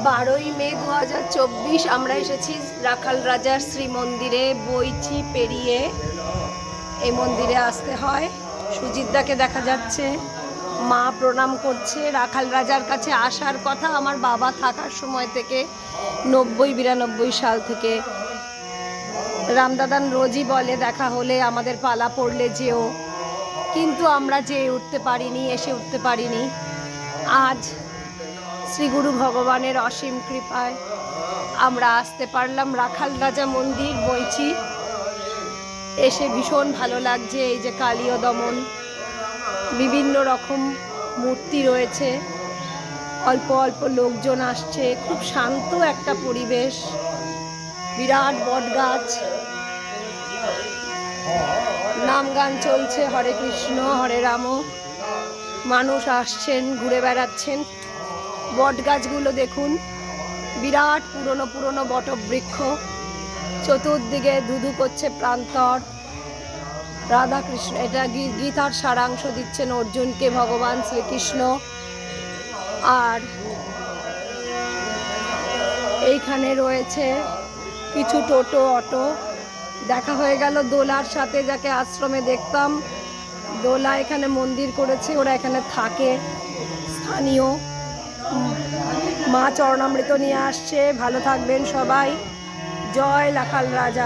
12ই মে 2024 আমরা এসেছি রাখাল রাজার শ্রী মন্দিরে। বইচি পেরিয়ে এই মন্দিরে আসতে হয়। সুজিতদাকে দেখা যাচ্ছে, মা প্রণাম করছে। রাখাল রাজার কাছে আসার কথা আমার বাবা থাকার সময় থেকে, 90-92 সাল থেকে। রামদাদান রোজই বলে দেখা হলে, আমাদের পালা পড়লে যেও, কিন্তু আমরা যেয়ে উঠতে পারিনি, এসে উঠতে পারিনি। আজ শ্রী গুরু ভগবানের অসীম কৃপায় আমরা আসতে পারলাম রাখাল রাজা মন্দির বইচি। এসে ভীষণ ভালো লাগছে। এই যে কালীয় দমন, বিভিন্ন রকম মূর্তি রয়েছে, অল্প অল্প লোকজন আসছে, খুব শান্ত একটা পরিবেশ। বিরাট বট গাছ, নাম গান চলছে, হরে কৃষ্ণ হরে রাম। মানুষ আসছেন, ঘুরে বেড়াচ্ছেন। বট গাছগুলো দেখুন, বিরাট পুরনো পুরনো বটবৃক্ষ, চতুর্দিকে ধুধু করছে প্রান্তর। রাধাকৃষ্ণ, এটা গীতার সারাংশ দিচ্ছেন অর্জুনকে ভগবান শ্রীকৃষ্ণ। আর এইখানে রয়েছে কিছু টোটো অটো। দেখা হয়ে গেল দোলার সাথে, যাকে আশ্রমে দেখতাম। দোলা এখানে মন্দির করেছে, ওরা এখানে থাকে, স্থানীয়। মা চরণামৃত নিয়ে আসছে। ভালো থাকবেন সবাই। জয় রাখাল রাজা।